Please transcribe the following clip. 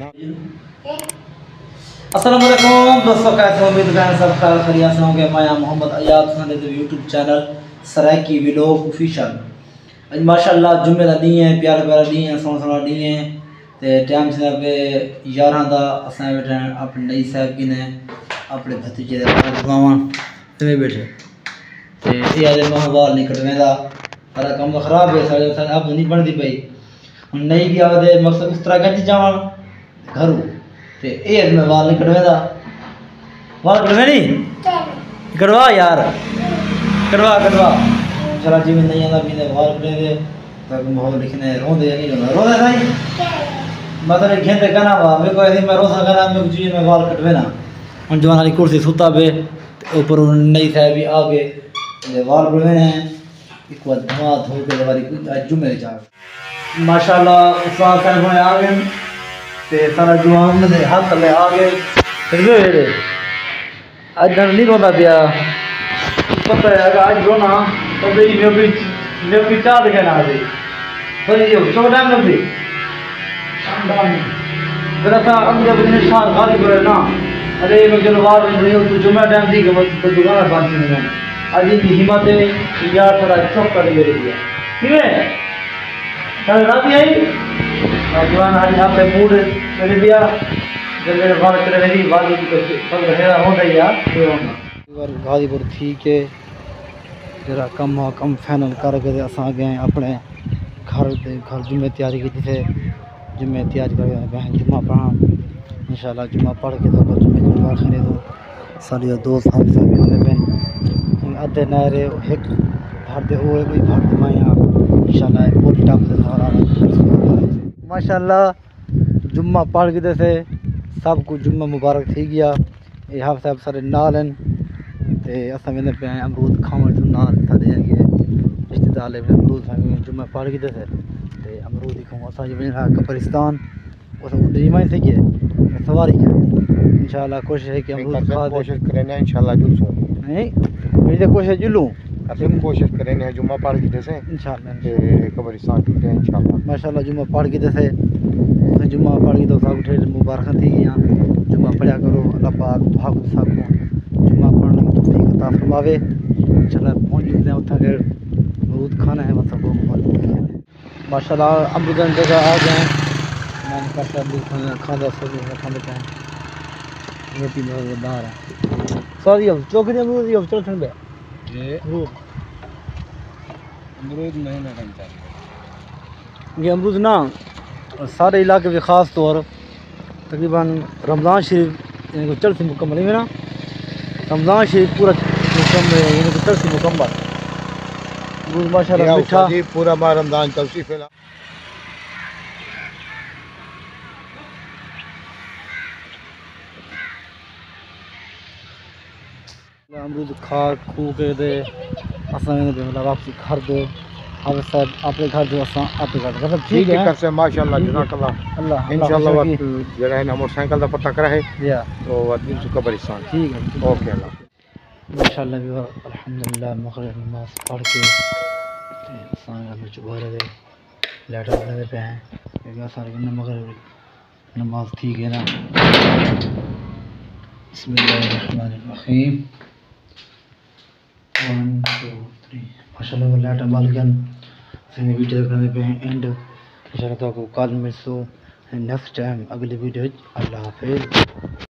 نا. السلام علیکم دوستو، کیسے امید کریں سب خیر خیریت سے ہوں گے. میں محمد ایاد خان دے YouTube channel Saraiki vlog official. اج ماشاءاللہ جمعے دا دن ہے، پیارا پیارا دن ہے، سونا سونا دن ہے. تے ٹائم سے 11 دا اساں بیٹھے اپنے نئی صاحب کی نے اپنے بھتیجے دے بلاواں تے بیٹھے تے اے آدے ماں وال نہیں کٹویں دا سارا کام خراب ہے. سارے اب نہیں بندی پئی ہن نئی بھی آدے مقصد اس طرح گنج جاواں گھروں تے اے میں وال نہیں کٹویں دا. وال کٹویں نہیں کٹوا یار، کٹوا چلا جی میں نہیں آتا بھی وال کٹے دے تاکہ ماحول لکھنے روندے یا نہیں روندا روندا سائیں مطلب گھنٹے کنا وا میں کوئی نہیں میں روزہ کنا میں جی میں وال کٹویں نا. ہن جوان والی کرسی ستا پہ اوپر نئی صاحب بھی آ کے وال کٹویں ہیں. ایک بار دھما دھو کے والی جمعے جا ماشاءاللہ استاد صاحب آ گئے تے سارا جوان دے ہاتھ لے آ گئے تے اج نہیں روندا پیا پتہ ہے اج رونا تو میں چاہ کے نہ دے بھئی جو چھوٹا نہ دے درتا اب جب نشان غالب کرے نا ارے میں جو وار نہیں تو جمعہ ٹائم دی کہ دکان بند نہیں اج کی ہمت ہے یا تھوڑا چوک کر لے دیا ٹھیک ہے. کل رات آئی جوان آج آپ پہ موڈ میرے دیا جب میرے بال کرے میری والد کی سب رہا ہوتا ہی یار غازی پور ٹھیک ہے. جرا کم فائنل کر کے اساں گئے اپنے گھر جمعے تیاری کی تھے. جمعے تیاری کر کے بہن جمعہ پڑھا انشاءاللہ. جمعہ پڑھ کے تو جمعہ خرے تو ساری دوست ہم سب ہونے پہ ادھے نہرے ایک بھر دے ہوئے کوئی بھر دے مایا انشاءاللہ پوری ٹاپ سے سارا ماشاءاللہ. جمعہ پڑھ کے تھے سب کو جمعہ مبارک تھی گیا. یہ ہم صاحب سارے نال ہیں تے اساں ویندے پے امرود کھاون تو نال سارے رشتہ دار لے امرود جمعہ پڑھ کے تھے تے امرود ہی کھاؤ. اساں جو قبرستان اس ڈیمائن سے کہ سواری کرنی انشاءاللہ. کوشش ہے کہ امرود کھا دے کوشش کریں گے انشاءاللہ جلسو نہیں میری کوشش جلوں ہم کوشش کریں گے جمعہ پڑھ کے تھے انشاءاللہ قبرستان ٹوٹے انشاءاللہ. ماشاءاللہ جمعہ پڑھ کے تھے جمعہ پڑھ کے تو سب اٹھے مبارک تھی گیا. جمعہ پڑھا کرو اللہ پاک دعا کو سب کو جمعہ پڑھنے کی توفیق عطا فرماوے. انشاءاللہ پہنچ جاتے ہیں اتنا کہ امرود کھانا ہے مطلب وہ ماشاءاللہ. امرود جگہ آ گئے ہیں میں نے کہا امرود کھانا سب کھانے پہ روٹی میں باہر ہے سوری چوکری امرود یہ چل ٹھنڈے امرود نہیں نہ کرتا یہ امرود نا سارے علاقے کے خاص طور تقریباً رمضان شریف یعنی کہ چلتی مکمل ہے نا. رمضان شریف پورا مکمل ہے یعنی کہ چلتی مکمل امرود ماشاءاللہ میٹھا پورا ماہ رمضان توصیف ہے. امرود کھا کھو کے دے اساں مطلب واپسی گھر دے اب صاحب اپنے گھر جو اساں اپنے گھر مطلب ٹھیک ہے کر سے ماشاءاللہ جزاک اللہ اللہ انشاءاللہ وقت جگہ ہے نا موٹر سائیکل دا پتہ کرا ہے یا تو دن سے قبرستان ٹھیک ہے اوکے اللہ ماشاءاللہ بھی الحمدللہ مغرب نماز پڑھ کے اساں گھر چبارے دے لیٹر بنے پہ ہیں کیونکہ سارے مغرب نماز ٹھیک ہے نا. بسم اللہ الرحمن الرحیم 1 2 3 ماشاءاللہ لیٹر بال گن سنی ویڈیو کرنے پہ ہیں اینڈ انشاءاللہ تو کو کال ملسو نیکسٹ ٹائم اگلی ویڈیو. اللہ حافظ.